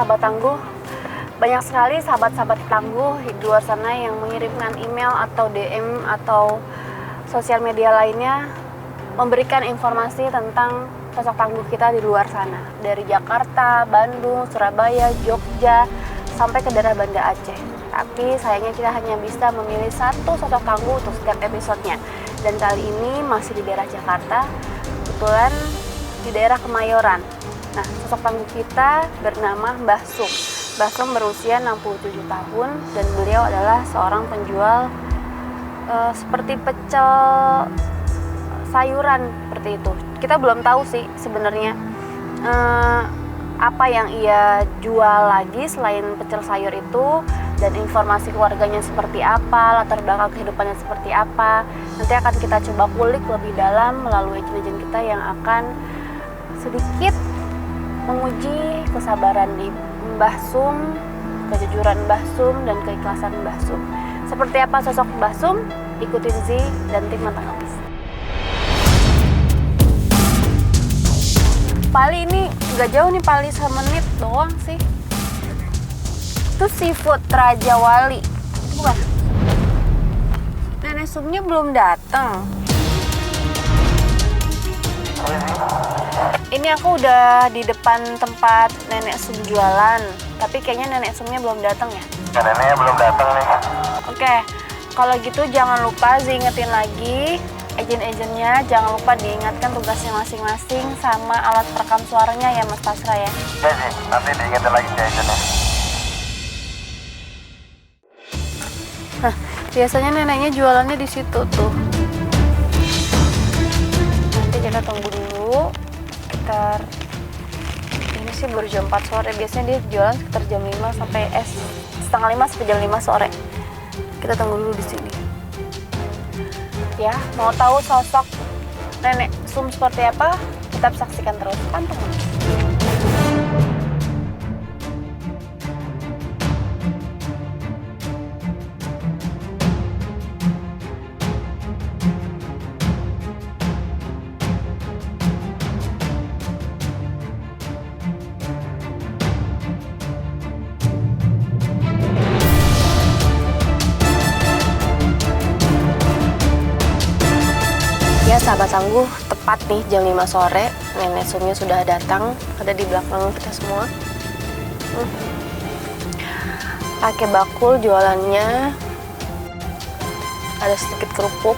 sahabat tangguh, banyak sekali sahabat-sahabat tangguh di luar sana yang mengirimkan email atau DM atau sosial media lainnya memberikan informasi tentang sosok tangguh kita di luar sana. Dari Jakarta, Bandung, Surabaya, Jogja, sampai ke daerah Banda Aceh. Tapi sayangnya kita hanya bisa memilih satu sosok tangguh untuk setiap episodenya. Dan kali ini masih di daerah Jakarta, kebetulan di daerah Kemayoran. Nah, sosok tangguh kita bernama Mbah Sum. Mbah Sum berusia 67 tahun dan beliau adalah seorang penjual seperti pecel sayuran seperti itu. Kita belum tahu sih sebenarnya apa yang ia jual lagi selain pecel sayur itu, dan informasi keluarganya seperti apa, latar belakang kehidupannya seperti apa. Nanti akan kita coba kulik lebih dalam melalui agent-agent kita yang akan sedikit menguji kesabaran di Mbah Sum, kejujuran Mbah Sum, dan keikhlasan Mbah Sum. Seperti apa sosok Mbah Sum? Ikutin Z dan tim Mantap Habis. Pali ini nggak jauh nih, Pali semenit doang sih. Itu seafood Raja Wali. Itu bukan? Nenek Sumnya belum datang. Ini aku udah di depan tempat Nenek Sum jualan, tapi kayaknya Nenek Sumnya belum datang ya? Ya, neneknya belum datang nih. Oke, kalau gitu jangan lupa diingetin lagi agen-agennya, jangan lupa diingatkan tugasnya masing-masing sama alat perekam suaranya ya Mas Pasra ya. Ya sih, nanti diingetin lagi si agennya. Nah, biasanya neneknya jualannya di situ tuh. Nanti kita tunggu dulu. Sekitar ini sih baru jam 4 sore. Biasanya dia jualan sekitar jam 5 sampai setengah 5 sampai jam 5 sore. Kita tunggu dulu di sini. Ya, mau tahu sosok Nenek Sum seperti apa? Tetap saksikan terus Panteng. Ya sahabat tangguh, tepat nih jam 5 sore, Nenek Sumnya sudah datang, ada di belakang kita semua. Pakai bakul jualannya, ada sedikit kerupuk.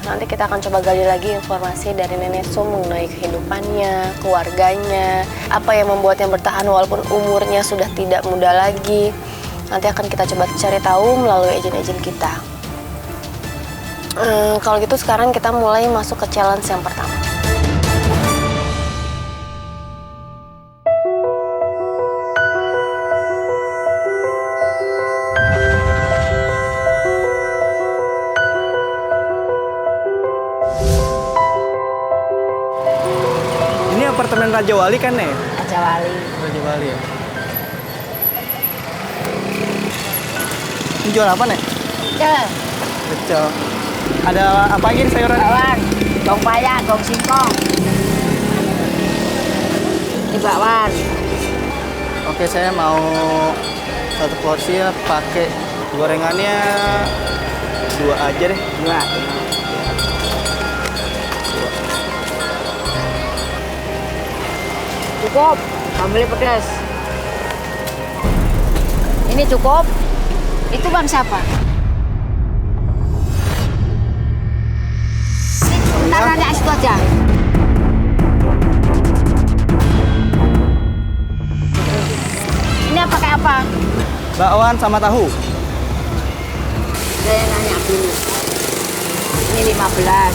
Nanti kita akan coba gali lagi informasi dari Nenek Sum mengenai kehidupannya, keluarganya, apa yang membuatnya bertahan walaupun umurnya sudah tidak muda lagi. Nanti akan kita coba cari tahu melalui agen-agen kita. Kalau gitu sekarang kita mulai masuk ke challenge yang pertama. Ini apartemen Raja Wali kan, Nek? Raja Wali. Raja Wali ya. Ini jual apa, Nek? Pecel, Pecel. Ada apa lagi nih sayuran? bakwan, gong payah, gong singkong. Ini bakwan. Oke, saya mau satu porsi ya, pakai gorengannya 2 aja deh. 2. Cukup, sambal pedas. Ini cukup. Itu bang siapa? Ntar nanya situ aja. Ini pakai apa? Bakwan sama tahu. Saya nanya dulu. Ini 15.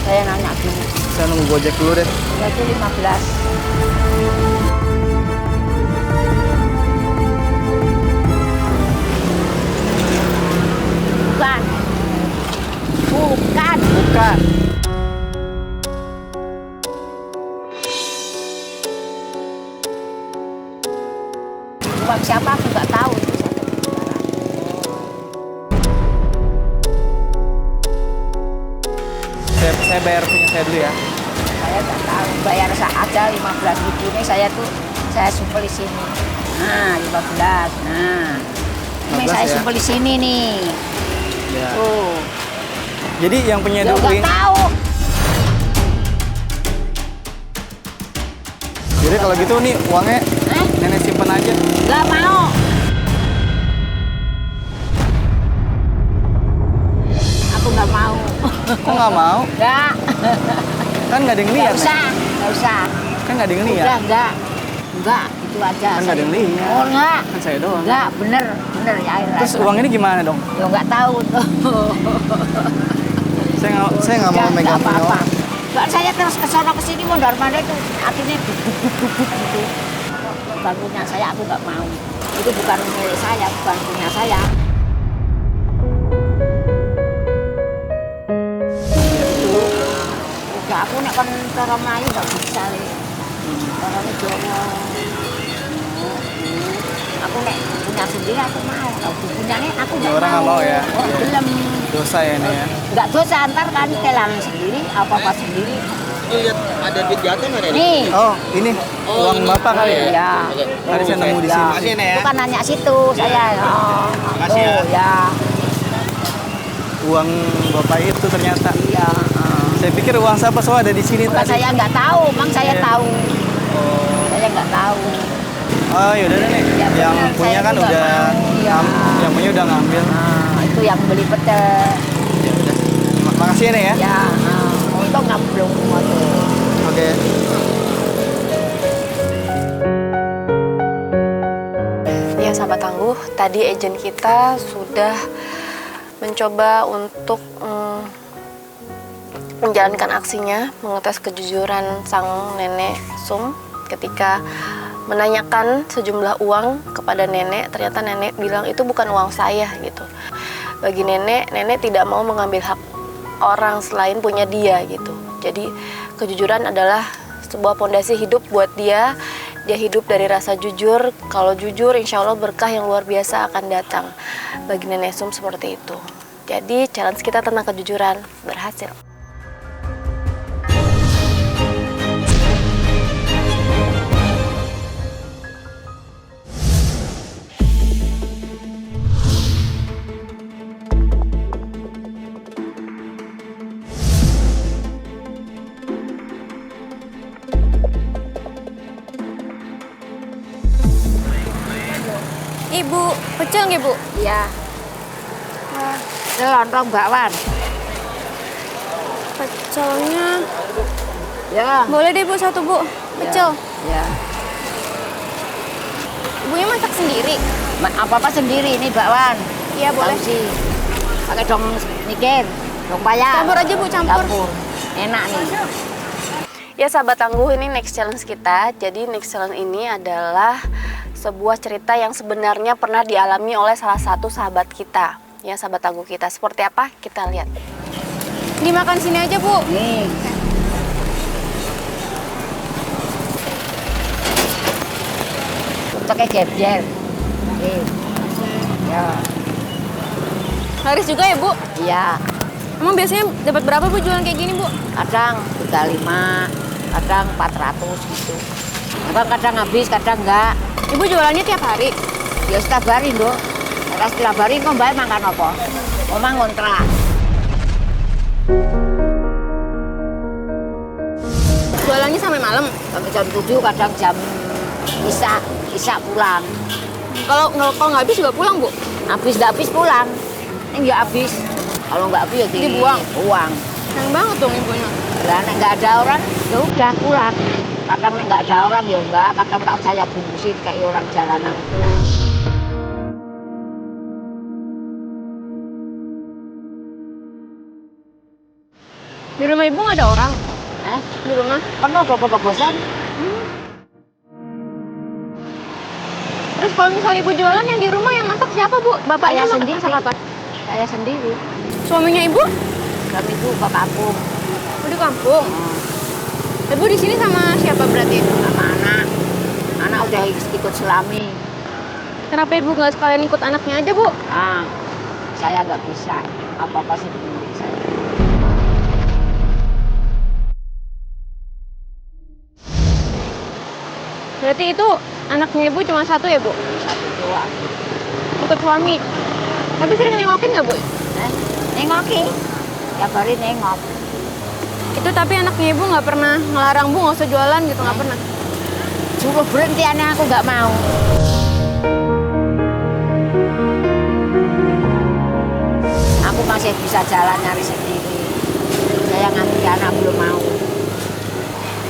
Saya nanya dulu. Saya nunggu Gojek dulu deh. Itu 15. Bukan. Bukan. Bukan. Bang siapa aku nggak tahu. Saya bayar punya saya dulu ya. Saya nggak tahu. bayar aja 15.000 ini saya supel di sini. Nah, 15. Nah. Ini 15 saya ya? supel di sini nih. Ya. Tuh. Jadi yang punya Ya Duku nggak ini, tahu. jadi kalau gitu nih uangnya nenek simpen aja. Nggak mau. Aku nggak mau. Kok nggak mau? Nggak. Kan nggak ada yang lihat. Nggak usah. Nggak usah. Kan nggak ada yang Udah lihat. enggak. Enggak, itu aja. Kan nggak ada yang lihat. Oh, enggak. Kan saya doang. Enggak, bener ya. Terus uang ini gimana dong? Ya enggak tahu tuh. Saya nggak mau megang punya apa-apa. uang. Enggak, saya terus ke sana ke sini mondar-mandir itu akhirnya bubuk gitu. Bukan punya saya, aku nggak mau. Itu bukan milik saya, bukan punya saya. Itu. Udah aku nek kon cara Melayu nggak bisa le. Orang Jawa. Aku nek punya sendiri aku mau. Kalau punya nih aku nggak Orang nggak mau ya? Oh, Iya. belum. Dosa ya ini ya. Nggak dosa, antar kan kelang sendiri, apa-apa sendiri. Lihat ada duit jatuh nggak ada? Nih. Oh ini uang bapak kali ya? Iya. Tadi saya nemu di Ya. sini. Makasih Nek ya. Bukan nanya situ, saya. Oh, Makasih ya. oh, ya. Uang bapak itu ternyata. Iya. Saya pikir uang siapa soal ada di sini Bukan tadi. saya nggak tahu, Mang saya Iya. tahu. Oh. Saya nggak tahu. Oh yaudah deh nih. Ya, Yang benar, punya saya kan juga udah mau. Iya. yang punya udah ngambil. Nah, itu yang beli pete. Ya udah. Makasih ya nih ya. Ya, untung ngamblung waktu. Oke. Ya sahabat tangguh, tadi agen kita sudah mencoba untuk menjalankan aksinya, mengetes kejujuran sang nenek Sum ketika menanyakan sejumlah uang kepada nenek. Ternyata nenek bilang itu bukan uang saya gitu. Bagi nenek, nenek tidak mau mengambil hak orang selain punya dia gitu. Jadi kejujuran adalah sebuah pondasi hidup buat dia. Dia hidup dari rasa jujur. Kalau jujur, insya Allah berkah yang luar biasa akan datang. Bagi nenek Sum seperti itu. Jadi challenge kita tentang kejujuran berhasil. Ibu, pecel nggak Bu? Iya. Lontong bakwan. Pecelnya, Ya. boleh deh Bu satu Bu, pecel. Ya. Ibunya masak sendiri? Apa-apa sendiri ini bakwan. Iya boleh. Tahu sih. Pakai dong mikir, dong payah. Campur aja Bu, campur. Enak nih. Ya sahabat tangguh, ini next challenge kita. Jadi next challenge ini adalah sebuah cerita yang sebenarnya pernah dialami oleh salah satu sahabat kita. Ya sahabat tangguh kita. Seperti apa? Kita lihat. Dimakan sini aja Bu. Nih. Pakai geber. Nih. Ya. Laris juga ya Bu? Iya. Emang biasanya dapat berapa Bu jualan kayak gini Bu? Kadang 35, kadang 400 gitu. Kadang habis, kadang enggak. Ibu jualannya tiap hari? Ya setiap hari, Nduk. Ora setiap hari kok mbak makan apa? Omah ngontrak. Jualannya sampai malam? Sampai jam 7, kadang jam Isa pulang. Kalau nggak habis juga pulang Bu? Habis nggak habis pulang. Ini nggak habis. Kalau nggak habis ya Dibuang? Buang. Sayang banget dong ibunya. Lah nek nggak ada orang, ya udah pulang. Kadang nek nggak ada orang ya enggak, kadang tak saya bungkusin kayak orang jalanan. Di rumah ibu nggak ada orang? Di rumah? Kan udah bosan. Terus kalau misalnya ibu jualan yang di rumah yang masak siapa Bu? Bapaknya Saya masak sendiri. apa? Saya sendiri. Suaminya ibu? Kami itu ke kampung Oh, di kampung. Ibu di sini sama siapa berarti? sama anak. Anak udah ikut selami. Kenapa ibu nggak sekalian ikut anaknya aja Bu? Ah, saya nggak bisa. Apa-apa sih milik saya. Berarti itu anaknya ibu cuma satu ya, Bu? Satu doang. Ikut suami. Tapi sering nengokin nggak, Bu? Nengoki. Tiap hari nengok. Itu tapi anaknya ibu nggak pernah ngelarang Bu nggak usah jualan gitu, nggak pernah? Suruh berhenti anak aku nggak mau. Aku masih bisa jalan nyari sendiri. Saya nganti anak belum mau.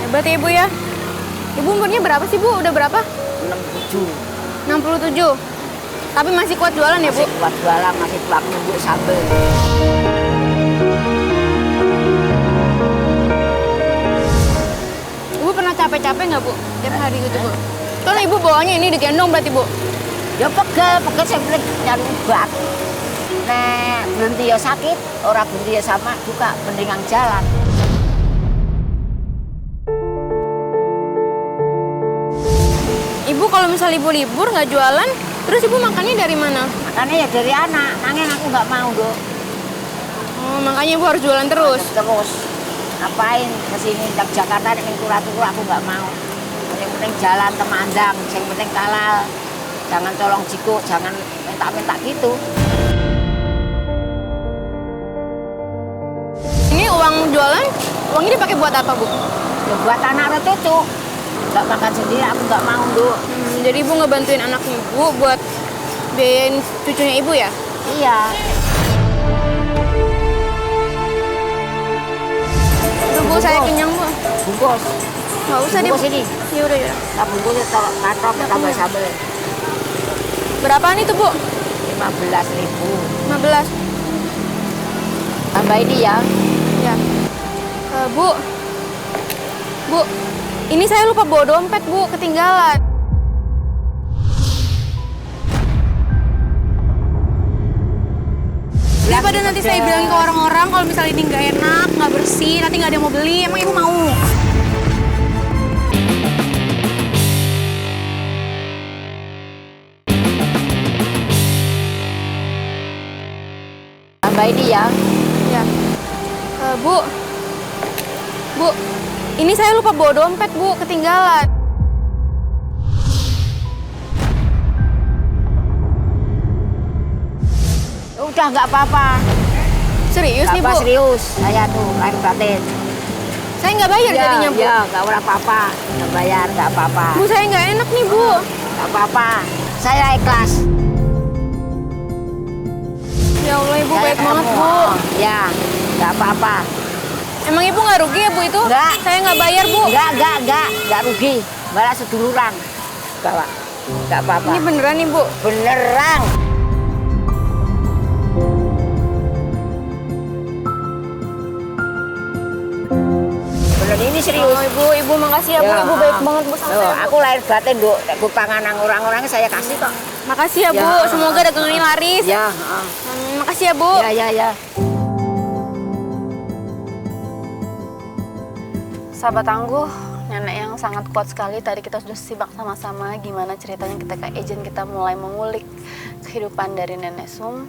Hebat ya, Ibu ya. Ibu umurnya berapa sih, Bu? Udah berapa? 67. 67. Tapi masih kuat jualan ya, Bu? Masih kuat jualan, masih kuat nunggu sambel. Ibu pernah capek-capek nggak, Bu? Tiap hari gitu, Bu? Kan Ibu bawanya ini digendong berarti, Bu? Ya pegel saya beli nyari obat. Nek berhenti ya sakit, orang berhenti ya sama juga mendingan jalan. Ibu kalau misal Ibu libur nggak jualan, terus Ibu makannya dari mana? Makanya ya dari anak, nangin aku nggak mau dong. Oh, makanya Ibu harus jualan terus. Terus ngapain kesini dari Jakarta dengan turu aku nggak mau. Yang penting jalan temandang, yang penting halal. Jangan colong jiko, jangan minta-minta gitu. Ini uang jualan, uangnya dipakai buat apa, Bu? Ya buat anak dan cucu. Nggak makan sendiri, aku nggak mau dong. Jadi Ibu ngebantuin anak Ibu buat biayain cucunya Ibu ya? Iya. Tuh, Bu, saya kenyang, Bu. Bungkus. Nggak usah deh, Bu. Bungkus ini. Ya udah, ya. Kita bungkus taruh katok tambah sambal. Berapaan itu, Bu? 15.000. 15. Tambah ini ya. Ya. Bu. Bu, ini saya lupa bawa dompet, Bu, ketinggalan. Daripada nanti saya bilang ke orang-orang kalau misalnya ini nggak enak, nggak bersih, nanti nggak ada yang mau beli, emang Ibu mau? Tambah ini ya. Ya. Bu. Bu, ini saya lupa bawa dompet, Bu, ketinggalan. Udah nggak apa-apa. Serius nih, Bu? Serius. Saya tuh lahir batin. Saya nggak bayar jadinya, Bu. Ya, nggak apa-apa. Nggak bayar, nggak apa-apa. Bu, saya nggak enak nih, Bu. Nggak apa-apa. Saya ikhlas. Ya Allah, Ibu Saya baik banget, ketemu. Bu. Ya, nggak apa-apa. Emang Ibu nggak rugi ya, Bu, itu? Nggak. Saya nggak bayar, Bu. Nggak rugi. Malah seduluran. Bawa. Nggak apa-apa. Ini beneran nih, Bu? Beneran. Bener ini serius. Oh, Ibu makasih ya, Bu. Ibu baik banget, Bu, sama saya, Bu. Aku lahir batin, Duk. Aku panganan orang-orang saya kasih kok. Makasih ya, Bu. Ya. Semoga dagangan ini laris. Ya, Makasih ya, Bu. ya. Sahabat tangguh, nenek yang sangat kuat sekali. Tadi kita sudah simak sama-sama gimana ceritanya ketika Ejen kita mulai mengulik kehidupan dari Nenek Sum.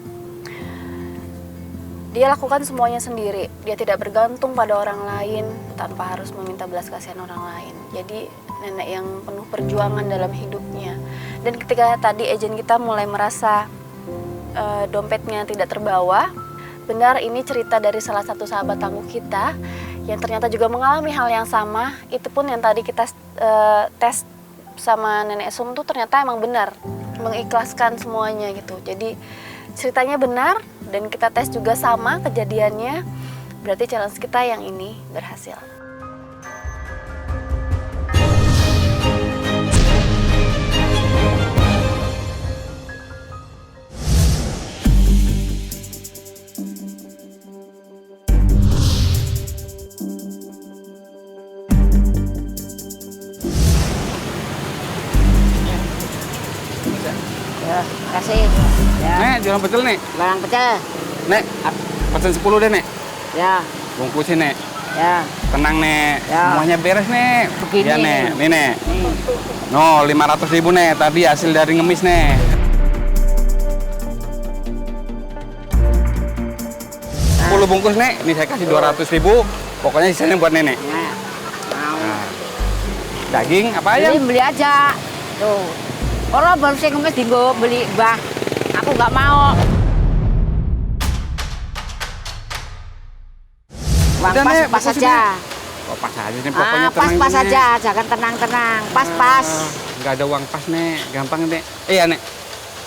Dia lakukan semuanya sendiri. Dia tidak bergantung pada orang lain tanpa harus meminta belas kasihan orang lain. Jadi nenek yang penuh perjuangan dalam hidupnya. Dan ketika tadi Ejen kita mulai merasa dompetnya tidak terbawa, benar ini cerita dari salah satu sahabat tangguh kita yang ternyata juga mengalami hal yang sama. Itu pun yang tadi kita tes sama Nenek Sum tuh ternyata emang benar, mengikhlaskan semuanya gitu. Jadi ceritanya benar dan kita tes juga sama kejadiannya. Berarti challenge kita yang ini berhasil. Ya, kasih. Ya. Nek, jualan pecel, Nek. Barang pecel. Nek, pesen 10 deh, Nek. Ya, Bungkusin, Nek. ya. Tenang, Nek. Ya. Semuanya beres, Nek. Begini. Ya, Nek. Nih, Nek. Nih. No, 500.000, Nek. Tadi hasil dari ngemis, Nek. Nah. 10 bungkus, Nek. Ini saya kasih 200.000. Pokoknya sisanya buat Nenek. Nah, mau. Nah. Daging apa ayam? Beli aja. Tuh. Orang baru saya ngemis dinggo beli bah. Aku nggak mau. Uang Udah, Nek, pas bagus aja. Oh, pas aja nih pokoknya tenang Pas Nek. aja, jangan tenang-tenang. Pas. Nggak ada uang pas Nek, gampang Nek. Iya Nek,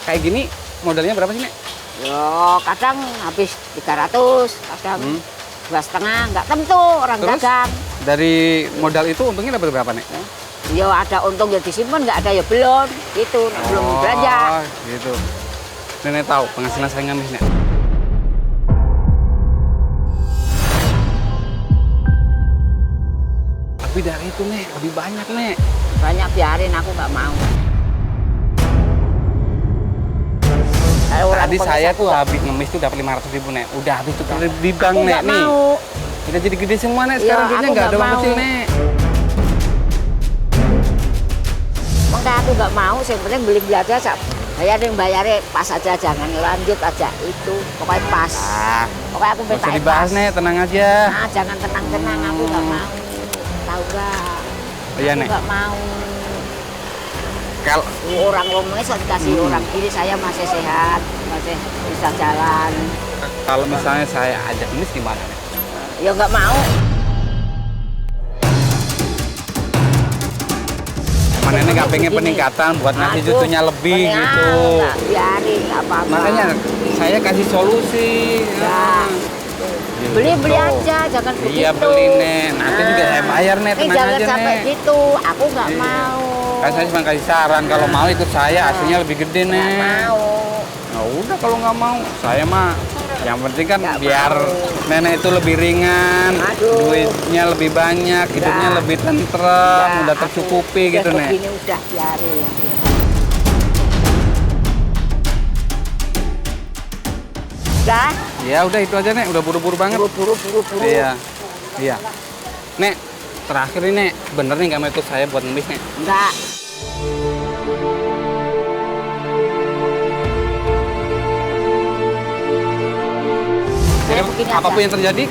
kayak gini modalnya berapa sih Nek? Yo, kadang habis 300, kadang 2,5, nggak tentu orang Terus? dagang. Dari modal itu untungnya dapat berapa Nek? Yo ada untung ya disimpan, nggak ada ya belum. Gitu, belum belanja. Gitu. Nenek tahu penghasilan saya ngamis Nek. Lebih dari itu Nek, lebih banyak Nek. Banyak biarin, aku nggak mau. Tadi saya tuh habis ngemis tuh dapat 500.000 Nek. Udah habis tuh di bank Aku Nek nggak nih. mau. Kita jadi gede semua Nek. Iya, Sekarang duitnya aku nggak ada nggak uang mau. kecil Nek. Enggak, aku nggak mau. Yang penting beli aja. Bayarin pas aja, jangan lanjut aja itu. Pokoknya pas. Ah, Pokoknya aku nggak minta usah dibahas pas. Nek, tenang aja. Nah, jangan tenang-tenang. Aku nggak mau. Tahu nggak? Iya Aku Nek. nggak mau. Kalau Orang ngomongnya saya dikasih orang kiri, saya masih sehat, masih bisa jalan. kalau misalnya saya ajak ngemis gimana Nek? Ya nggak mau. Mana Nenek nggak pengen Begini. peningkatan buat ngasih Aduh, cucunya lebih pengen, gitu. nggak, biarin, nggak apa-apa. Makanya saya kasih solusi. Ya. Gitu. Beli aja, jangan begitu. Iya beli Nek. Nanti juga saya bayar Nek, tenang jangan aja sampai Nek. gitu. Aku nggak Iya. mau. Kan saya cuma kasih saran kalau mau ikut saya hasilnya lebih gede Nggak Nek. mau. Nah udah kalau nggak mau saya mah yang penting kan Nggak biar mau. nenek itu lebih ringan, Aduh. duitnya lebih banyak, hidupnya Nggak. lebih tentrem, Nggak, udah aku tercukupi udah gitu Nek. begini udah biarin. Udah, Ya udah itu aja Nek, udah buru-buru banget. buru-buru. Iya, iya. Nek, terakhir nih Nek, bener nih nggak mau ikut saya buat ngemis Nek? Enggak. Jadi begini apapun aja. yang terjadi,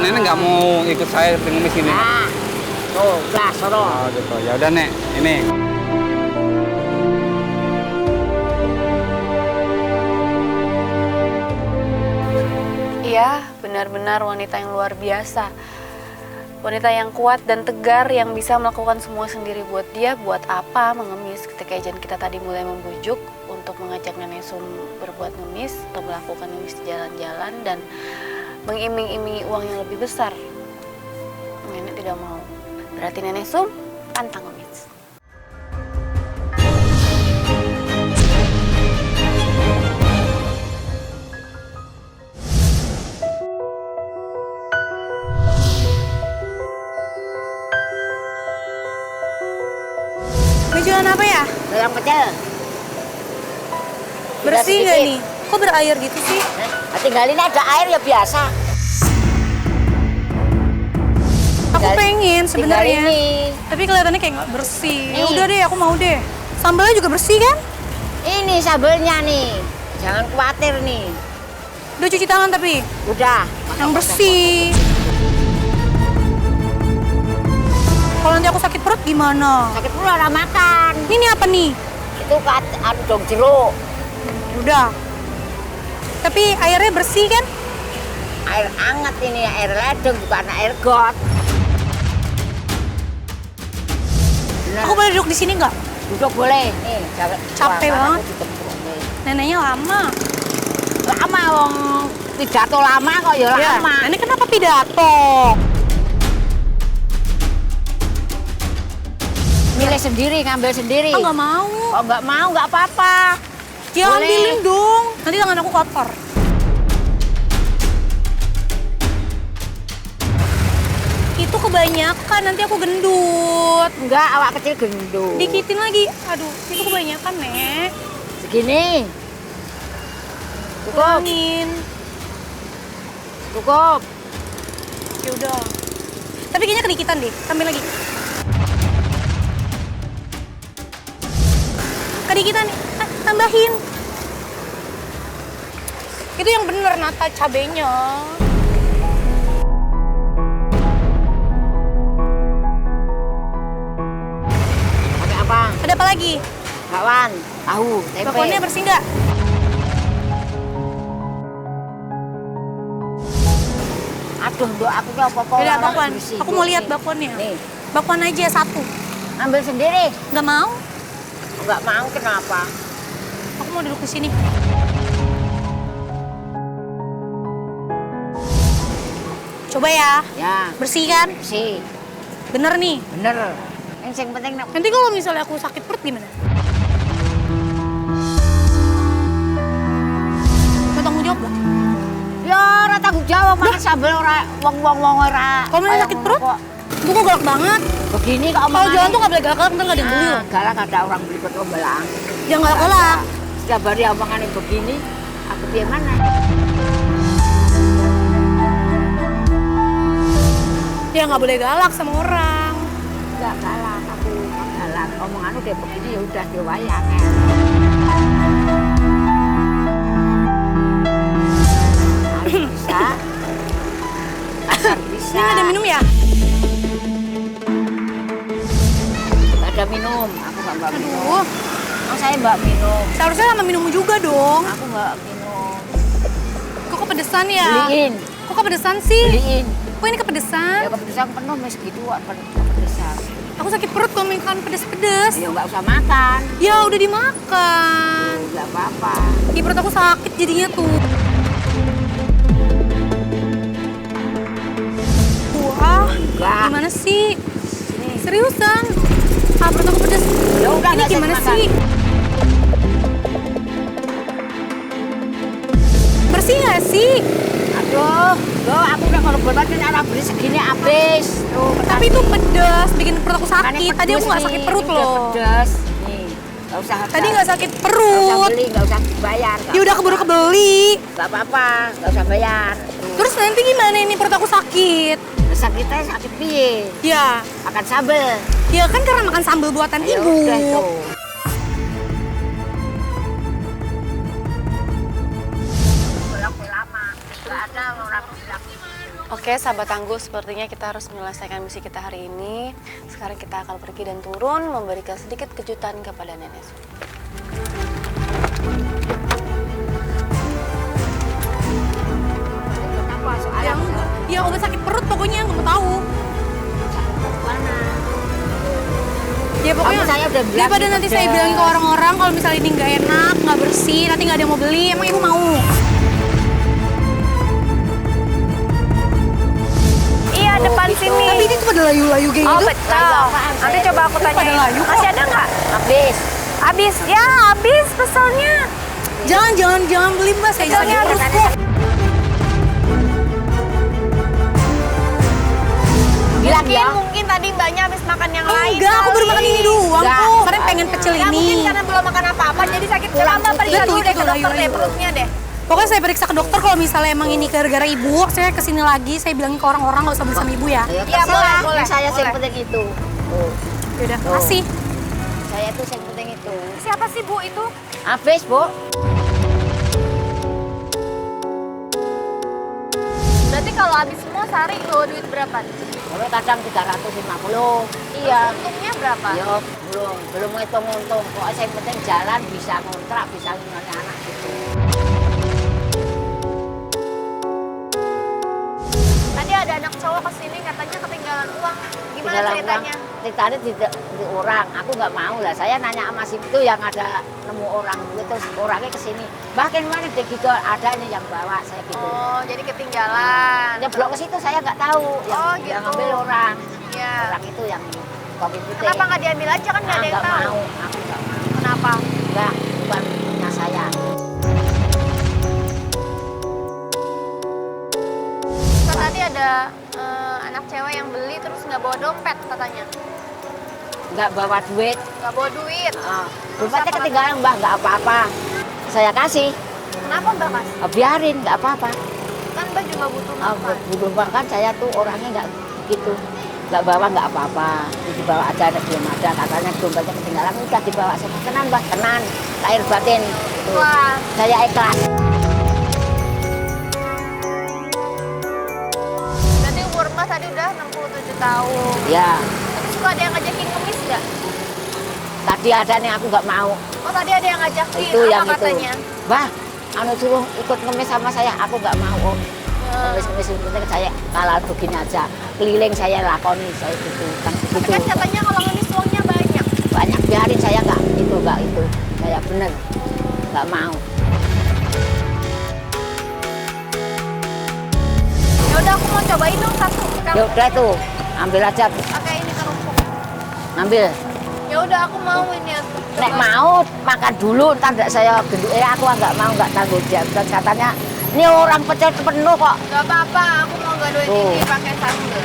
Nenek nggak mau ikut saya ngemis ini. Nah, tuh, udah, sono. Oh gitu, ya udah Nek, ini. Iya, benar-benar wanita yang luar biasa. Wanita yang kuat dan tegar yang bisa melakukan semua sendiri. Buat dia, buat apa mengemis? Ketika Ejen kita tadi mulai membujuk untuk mengajak Nenek Sum berbuat ngemis atau melakukan ngemis di jalan-jalan dan mengiming-imingi uang yang lebih besar. Nenek tidak mau. Berarti Nenek Sum pantang ngemis. Ini jualan apa ya? Yang kecil. Bersih nggak sedikit. nih? Kok berair gitu sih? Nah, tinggalin ada air ya biasa. Aku pengen Tinggal sebenarnya. ini. Tapi kelihatannya kayak nggak bersih. Ya Nih. udah deh, aku mau deh. Sambalnya juga bersih kan? Ini sambelnya nih. Jangan khawatir nih. Udah cuci tangan tapi Udah. yang bersih. Kalau nanti aku sakit perut gimana? Sakit perut orang makan. Ini apa nih? Itu anu dong jeruk. Udah. Tapi airnya bersih kan? Air hangat ini, air ledeng bukan air got. Nah, Aku boleh duduk di sini nggak? duduk boleh. Nih, jangan Capek jangan banget. aku dikepung, nih. Neneknya lama. Lama wong pidato lama kok ya lama. Nenek kenapa pidato? Milih sendiri, ngambil sendiri. Ah, nggak mau. Oh, nggak mau, nggak apa-apa. Ya Boleh. ambilin dong. Nanti tangan aku kotor. Itu kebanyakan, nanti aku gendut. Enggak, awak kecil gendut. Dikitin lagi. Aduh, itu kebanyakan, Nek. Segini. Cukup, Kurangin. cukup. Ya udah. Tapi kayaknya kedikitan deh. Tambah lagi. Kedikitan. Tambahin. Itu yang bener, Nata, cabenya. Ada apa lagi? bakwan, tahu, tempe. Bakwannya bersih nggak? Aduh, Dok, aku ki apa-apa Udah ora bakwan. bersih, Aku Dok. mau lihat Nih. bakwannya. Nih, Bakwan aja satu. ambil sendiri. Nggak mau? Enggak mau kenapa? Aku mau duduk di sini. Coba ya. Ya, Bersih kan? bersih. Bener nih. Bener. Yang penting Nanti kalau misalnya aku sakit perut gimana? Mau tanggung jawab nggak? ya ora tanggung jawab makan sambel ora wong ora. Kalau misalnya sakit perut? Itu kok galak banget. Begini kok Kalau omongannya. jalan tuh nggak boleh galak-galak, ntar nggak ada yang beli loh. Galak ada orang beli betul belang. Jangan galak-galak. Setiap hari omongannya begini, aku piye mana? Ya nggak boleh galak sama orang. Enggak galak, aku nggak galak. Omongan udah begini ya udah diwayang. Bisa. Asal bisa. Ini nggak ada minum ya? Nggak ada minum, aku nggak bawa minum. Aduh, Oh, saya mbak minum. seharusnya sama minummu juga dong. Aku nggak minum. Kok kepedesan ya? Beliin, Kok kepedesan sih? beliin. Kok ini kepedesan? Ya kepedesan penuh mes gitu, kepedesan. Aku sakit perut kalau makan pedes-pedes. Ya nggak usah makan. Ya udah dimakan. Nggak apa-apa. Ih, perut aku sakit jadinya tuh. Wah, Enggak. gimana sih? Sini. Seriusan? Ah, perut aku pedes. Ya udah, Ini nggak usah gimana dimakan. sih? Bersih nggak sih? Aduh, loh aku udah ngorbanin arah beli segini habis. Tuh, Tapi itu pedes, bikin perut aku makanya sakit. Tadi aku pedes nggak nih, sakit perut ini udah loh. Pedes. Nih, nggak usah. Tadi nggak sakit Nggak usah perut. beli, nggak usah bayar. Ya udah keburu kebeli. Nggak apa-apa, nggak usah bayar. Tuh. Terus nanti gimana ini perut aku sakit? Sakitnya sakit piye? Ya, Makan sambel. ya kan karena makan sambal buatan Ya ibu. udah tuh. Pulang lama, nggak ada orang bilang. Oke, sahabat tangguh, sepertinya kita harus menyelesaikan misi kita hari ini. Sekarang kita akan pergi dan turun memberikan sedikit kejutan kepada Nenek Sumi. Kenapa soalnya? Yang ya obat sakit perut pokoknya nggak mau tahu. Mana? Ya pokoknya Kamu saya udah bilang daripada nanti saya pedes. bilangin ke orang-orang kalau misalnya ini nggak enak, nggak bersih, nanti nggak ada yang mau beli. Emang ibu mau? Iya, depan gitu. sini. Tapi ini tuh pada layu-layu kayak Oh, gitu. betul. Nanti coba aku Pada tanyain. layu kok. Masih ada nggak? Habis. Habis. Ya, habis peselnya. Jangan beli mbak, saya sakit Peselnya perut habis. kok. Bilang ya. Mungkin tadi mbaknya habis makan yang lain. Enggak, aku baru makan ini doang Enggak. kok. Kemarin pengen pecel Ya, ini. mungkin karena belum makan apa-apa, jadi sakit. Kurang Coba mbak putih. periksa dulu deh Betul, ke dokter deh, layu-layu. perutnya deh. Pokoknya saya periksa ke dokter kalau misalnya emang ini gara-gara ibu, saya kesini lagi, saya bilangin ke orang-orang nggak usah beli sama ibu ya. Ya, Iya, terserah. boleh, Yang saya boleh. yang penting itu. Tuh. Yaudah, Tuh. makasih. Saya tuh yang penting itu. Siapa sih Bu itu? Habis, Bu. Berarti kalau habis semua sehari bawa duit berapa? Kalau kadang 350. Iya. Untungnya berapa? Ya, belum ngitung untung. Pokoknya yang penting jalan bisa ngontrak, bisa ngurus anak gitu. Tadi ada anak cowok kesini katanya ketinggalan uang. Gimana Tinggal ceritanya? Ceritanya di orang. Aku nggak mau lah. Saya nanya sama si itu yang ada nemu orang dulu terus orangnya kesini. Bahkan mana dia gitu ada ini yang bawa saya gitu. Oh, jadi ketinggalan. Dia blok ke situ saya nggak tahu. Oh, Yang gitu. ngambil orang. Iya. Orang itu yang kopi putih. Kenapa nggak diambil aja kan nggak ada yang nggak tahu? mau. Aku nggak mau. Kenapa? Enggak, bukan punya saya. Kan tadi ada anak cewek yang beli terus nggak bawa dompet katanya. Nggak bawa duit. Nggak bawa duit. Dompetnya ketinggalan, Mbak. Nggak apa-apa. Saya kasih. Kenapa Mbak Mas? Biarin, nggak apa-apa. Kan Mbak juga butuh makan. Butuh makan saya tuh orangnya nggak gitu. Nggak bawa nggak apa-apa. Dibawa aja belum ada. Katanya dompetnya ketinggalan. Udah dibawa sama tenan, Mbak. Tenan. Lahir batin. Tuh. Wah. Saya ikhlas. Berarti umur Mbak tadi udah 67 tahun. Ya. Tapi suka ada yang ngajakin ngemis nggak? Tadi ada nih aku nggak mau. Oh tadi ada yang ngajakin, Itu apa yang katanya? itu. Bah, anu suruh ikut ngemis sama saya, aku nggak mau. Ngemis yang penting saya kalah begini aja. Keliling saya lakoni, saya gitu. Kan Tapi begitu. kan katanya kalau ngemis uangnya banyak. Banyak biarin saya nggak itu. Saya bener nggak mau. Ya udah aku mau cobain dong satu. Ya udah tuh, ambil aja, Pakai ini kerupuk. ambil. Ya udah aku mau ini ya. Nek mau makan dulu, ntar nggak saya gendut. Aku nggak mau, nggak tanggung jawab. Terus katanya ini orang pecel penuh kok. Gak apa-apa, aku mau gadoin Tuh. ini pakai sambal.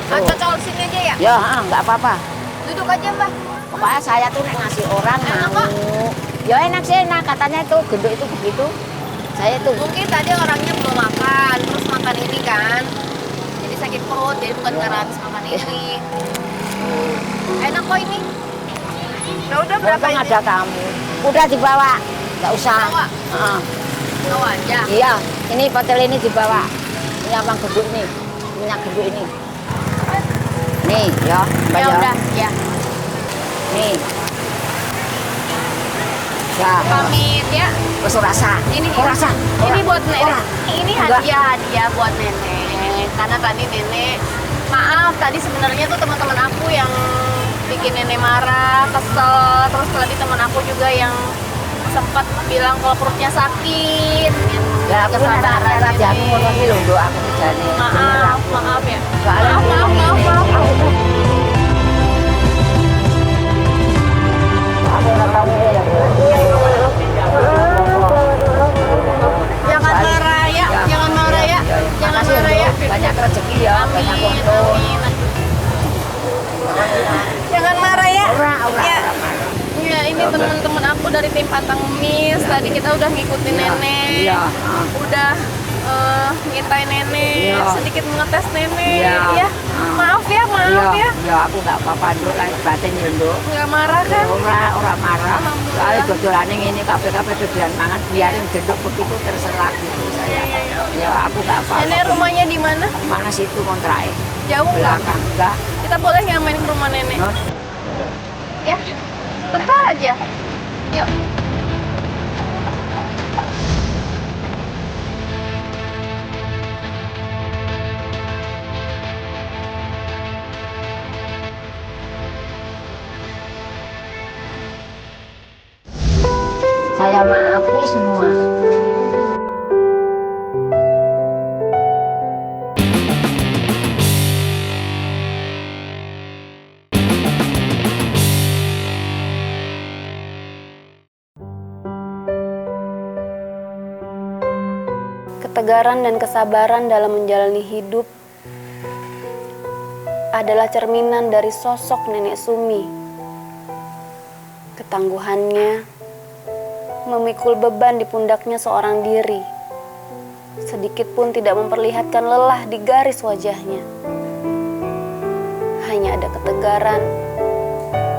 Tuh. Cocol sini aja ya? Ya, nggak apa-apa. Duduk aja mbak. Pokoknya saya tuh nek ngasih orang Enak mau. Ya enak sih, enak. Katanya itu gendut itu begitu. Saya tuh. Mungkin tadi orangnya belum makan, terus makan ini kan. Jadi sakit perut, jadi bukan karena habis makan ini. Enak kok ini. Ya udah berapa Untung ini? ada kamu. Udah dibawa, nggak usah. Dibawa? Heeh. Tahu aja. Iya, ini pecel ini dibawa. Ini abang gendut nih, minyak gendut ini. Nih, ya, Mbak, Ya udah, ya. Nih. Ya, Pamit ya. wes rasa. Ini rasa. Ini buat nenek. Ora. Ini Enggak. hadiah buat nenek. Karena tadi nenek, maaf tadi sebenarnya tuh teman-teman aku yang bikin nenek marah, kesel. Terus tadi teman aku juga yang sempat bilang kalau perutnya sakit. Ya, aku Kesabaran rada jamu nenek. ngono iki lho, Nduk, aku jane. Maaf ya. Soalnya Maaf. Aku nggak tahu ya. Jangan marah ya, jangan marah ya, jangan Makasih, marah ya. Nduk. Banyak rezeki ya, banyak Amin, untung. amin. Jangan marah ya. Ora, Ya. Ya, ini teman-teman aku dari tim Pantang Mis. Tadi kita udah ngikutin nenek. Iya. Udah ngitain nenek, Iya. sedikit mengetes nenek. Iya. Ya. Maaf ya, maaf ya. Ya, aku nggak apa-apa, Nduk, lah batin ya, Nduk. Nggak marah kan? Ora marah. Alhamdulillah. Soalnya dodolane ngene kabeh-kabeh dodolan mangan biarin genduk begitu terserah gitu saya. Ya aku nggak apa-apa. Nenek rumahnya di mana? Mana situ kontrae? Jauh nggak? Belakang enggak. Kita boleh nggak main ke rumah nenek? No. Ya, bentar aja. Yuk. Saya maafin semua. Ketegaran dan kesabaran dalam menjalani hidup adalah cerminan dari sosok Nenek Sumi. Ketangguhannya memikul beban di pundaknya seorang diri, sedikit pun tidak memperlihatkan lelah di garis wajahnya. Hanya ada ketegaran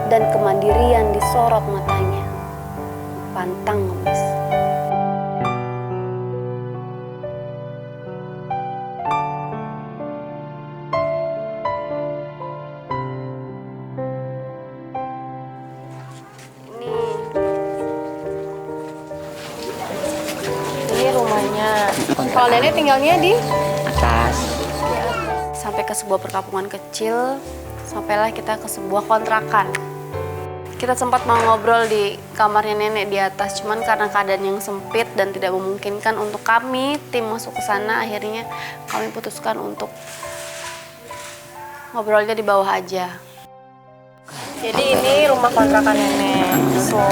dan kemandirian di sorot matanya. Pantang ngemis. Ini rumahnya. Kalau nenek tinggalnya di Atas. sampai ke sebuah perkampungan kecil, sampailah kita ke sebuah kontrakan. Kita sempat mau ngobrol di kamarnya nenek di atas, cuman karena keadaan yang sempit dan tidak memungkinkan untuk kami tim masuk ke sana, akhirnya kami putuskan untuk ngobrolnya di bawah aja. Jadi ini rumah kontrakan nenek, so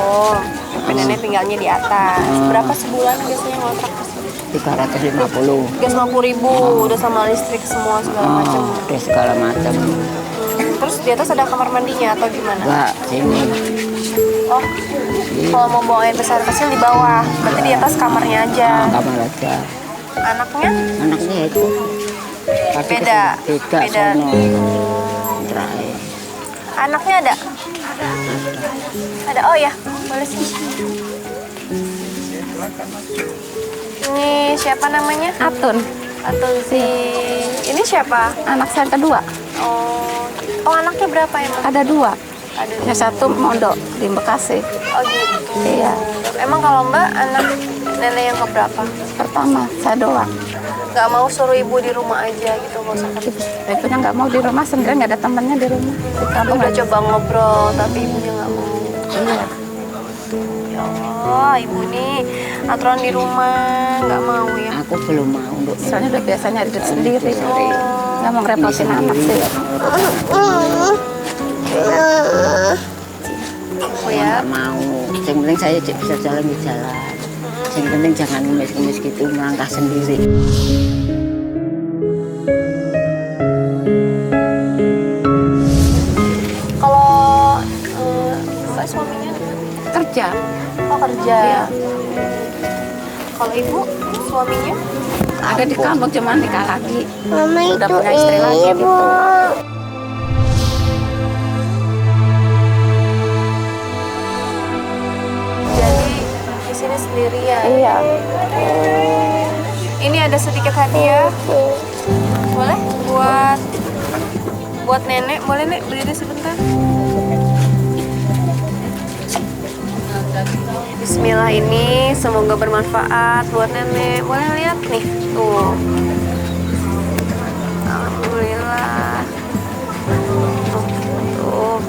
tapi nenek tinggalnya di atas. Berapa sebulan biasanya ngontrak ke sini? 350. 350.000, udah sama listrik semua segala macam. Udah segala macam. Terus di atas ada kamar mandinya atau gimana? Enggak, sini. Oh, kalau mau buang air besar kecil di bawah, berarti di atas kamarnya aja. Kamar aja. Anaknya Anaknya itu. Tapi beda, beda. beda. Sono. Kontrae. Anaknya ada? Ada, oh ya, boleh sih. Ini siapa namanya? Atun, Atau si ini siapa? anak saya kedua. Oh, anaknya berapa emang? Ada 2. Ada Yang satu mondok di Bekasi. Oh gitu. Iya. Emang kalau Mbak anak nenek yang keberapa? Pertama, saya doang. Nggak mau suruh ibu di rumah aja gitu, nggak usah kerja. Ibunya nggak mau di rumah, sendiri nggak ada temannya di rumah. Di kampung Udah aja. coba ngobrol, tapi ibunya nggak mau. Iya. Ya Allah, ibu nih aturan di rumah nggak mau ya. Aku belum mau untuk Soalnya udah biasanya hidup sendiri. Nggak mau ngerepotin anak sih. Oh ya. nggak mau. Yang penting saya bisa jalan di jalan. Yang penting jangan ngemis-ngemis gitu, melangkah sendiri. Kalau Mbak suaminya Kerja. oh kerja. Iya. Kalau ibu suaminya? Ada di kampung cuman nikah lagi. Mama Udah itu punya istri lagi ini, gitu. Bu. Jadi di sini sendirian. Iya. Ini ada sedikit hadiah. Boleh? Buat nenek. Boleh nek berdiri sebentar? Bismillah, ini semoga bermanfaat buat nenek. Boleh lihat nih, tuh. Alhamdulillah. Tuh.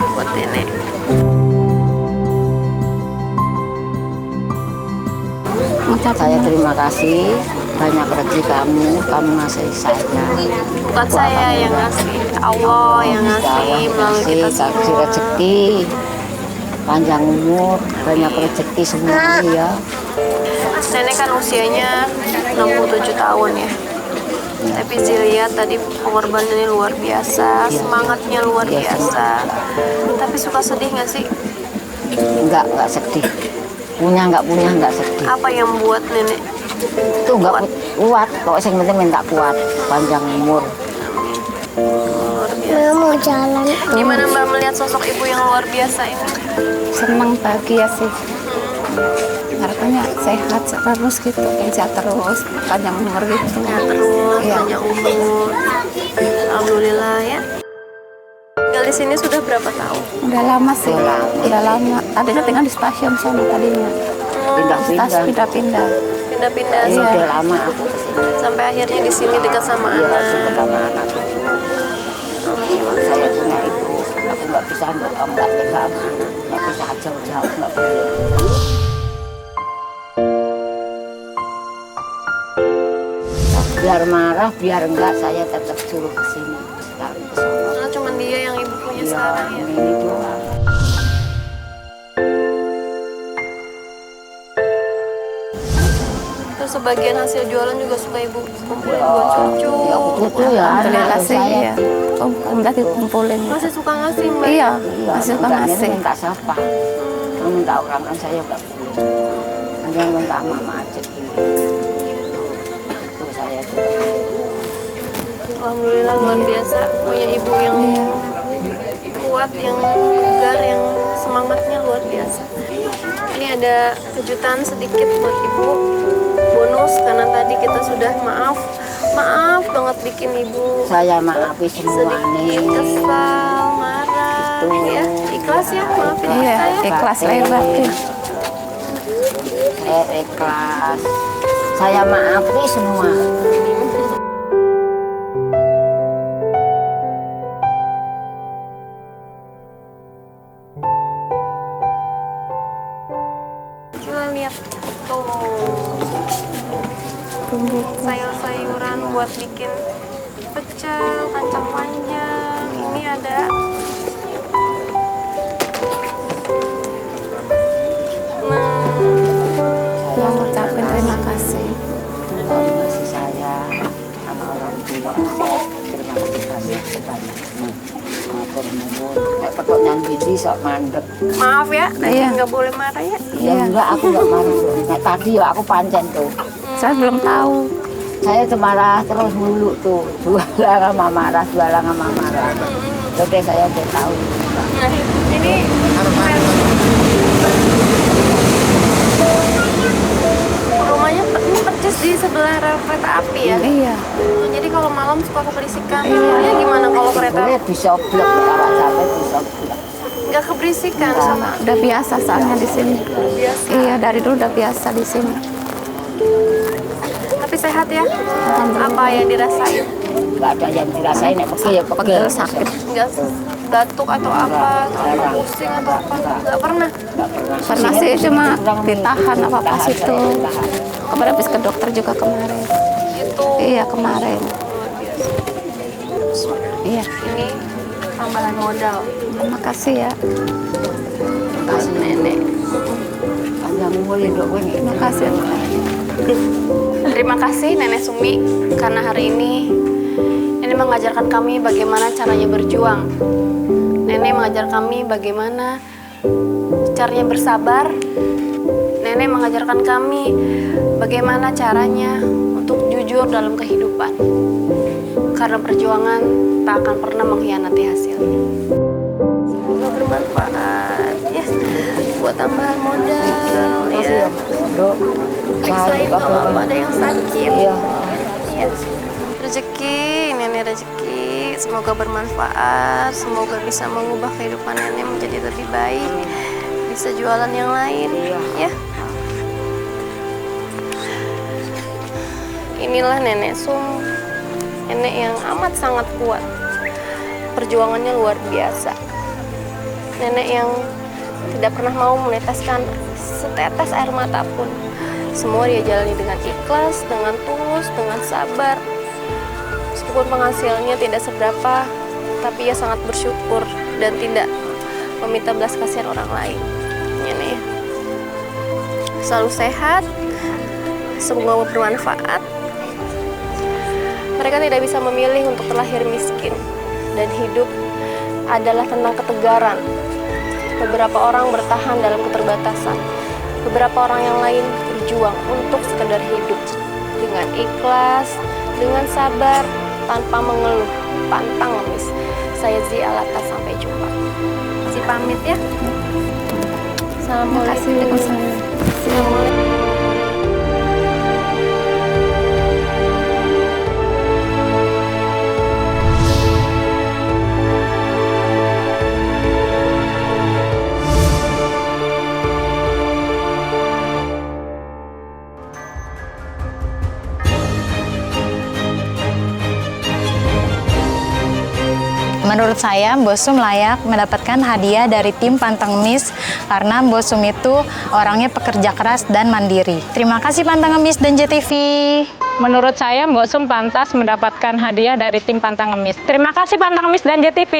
Buat nenek. Saya terima kasih banyak rezeki kamu ngasih saya. Bukan saya yang ngasih, Allah yang ngasih melalui kita kasih semua. rezeki, panjang umur, banyak rezeki semua ya. Nenek kan usianya 67 tahun ya. Tapi dilihat tadi pengorbanannya luar biasa, semangatnya luar biasa. Tapi suka sedih nggak sih? Enggak sedih. Nggak punya nggak sedih. Apa yang buat nenek? Itu nggak kuat, pokoknya yang penting minta kuat, panjang umur. Luar Mama biasa. mau jalan. Gimana Mbak melihat sosok ibu yang luar biasa ini? Senang bahagia sih. Harapannya sehat terus gitu, kerja terus, panjang umur gitu. Terus Iya. banyak umur. Alhamdulillah ya. Tinggal di sini sudah berapa tahun? Udah lama sih, udah lama. Tadinya tinggal di stasiun sana tadinya. Pindah-pindah. Pindah-pindah. Pindah-pindah Ini udah lama aku kesini. sampai akhirnya di sini dekat sama Iya, anak. suka sama anak. Saya punya ibu, aku nggak bisa nggak pegang, nggak bisa jauh-jauh, nggak boleh. Biar marah, biar enggak, saya tetap suruh kesini. Tarik ke sana. Karena cuma dia yang ibu punya Iya, sekarang ya. ini doang. Terus sebagian hasil jualan juga suka ibu kumpulin buat cucu. Ya, betul ya. Alhamdulillah sih, Saya. iya. Oh, udah dikumpulin. Masih suka ngasih Mbak? Iya, Iya, masih suka mintanya ngasih. minta siapa? Kalau minta orang kan saya nggak boleh. Hanya minta mama aja gitu. Itu saya tuh. Alhamdulillah luar biasa punya ibu yang Iya. kuat, yang tegar, yang semangatnya luar biasa. Ini ada kejutan sedikit buat ibu, bonus karena tadi kita sudah maaf banget bikin ibu Saya maafi semua sedikit nih. kesal, marah, Gitu. ya ikhlas ya maafin Iya, kita ya. ikhlas lahir batin. Saya ikhlas. Saya maafi semua. Coba lihat tuh sayur-sayuran buat bikin pecel, kacang panjang. Ini ada Yang ngucapin terima kasih. Terima kasih saya sama orang tua. Terima kasih banyak sebanyak. Matur nuwun. Nek petuk nang ndi sok mandek. maaf ya, Iya. nggak boleh marah ya. Ya enggak, aku enggak marah. Nek tadi ya aku pancen tuh. Saya belum tahu. Saya tuh marah terus dulu tuh. Jualan sama marah. Tapi saya udah tahu. Nah, ini rumahnya ini persis di sebelah rel kereta api ya. Iya. Iya. Jadi kalau malam suka keberisikan. Iya. Ya gimana kalau kereta? Boleh bisa blok kalau sampai bisa blok. Nggak keberisikan sama. Udah biasa soalnya di sini. Biasa. Iya, dari dulu udah biasa di sini. Tapi sehat ya? Apa yang dirasain? Nggak ada yang dirasain, ya pegel ya pegel. Sakit. Nggak batuk atau apa? Atau pusing atau apa? Nggak pernah. Pernah sih cuma ditahan apa-apa situ. Kemarin habis ke dokter juga kemarin. Itu Iya, kemarin. Iya. ini tambahan modal. Terima kasih ya. Kasih nenek. Panjang umur hidup ini. Terima kasih. Terima kasih Nenek Sumi karena hari ini Nenek mengajarkan kami bagaimana caranya berjuang. Nenek mengajar kami bagaimana caranya bersabar. Nenek mengajarkan kami bagaimana caranya untuk jujur dalam kehidupan. Karena perjuangan tak akan pernah mengkhianati hasilnya. Semoga bermanfaat ya buat tambahan modal ya. Selain kalau ada yang sakit. Iya. Ya. Rezeki, nenek rezeki, semoga bermanfaat, semoga bisa mengubah kehidupan nenek menjadi lebih baik, bisa jualan yang lain, ya. Inilah nenek Sum, nenek yang amat sangat kuat, perjuangannya luar biasa. Nenek yang tidak pernah mau meneteskan setetes air mata pun. Semua dia jalani dengan ikhlas, dengan tulus, dengan sabar. Meskipun penghasilannya tidak seberapa, tapi ia sangat bersyukur dan tidak meminta belas kasihan orang lain. Ya, nih. Selalu sehat, semoga bermanfaat. Mereka tidak bisa memilih untuk terlahir miskin, dan hidup adalah tentang ketegaran. Beberapa orang bertahan dalam keterbatasan, beberapa orang yang lain berjuang untuk sekedar hidup dengan ikhlas, dengan sabar, tanpa mengeluh, pantang ngemis. Saya Zi Alata, sampai jumpa. Si pamit ya. Assalamualaikum. Assalamualaikum. Menurut saya, Mbok Sum layak mendapatkan hadiah dari tim Pantang Ngemis karena Mbok Sum itu orangnya pekerja keras dan mandiri. Terima kasih Pantang Ngemis dan JTV. Menurut saya, Mbok Sum pantas mendapatkan hadiah dari tim Pantang Ngemis. Terima kasih Pantang Ngemis dan JTV.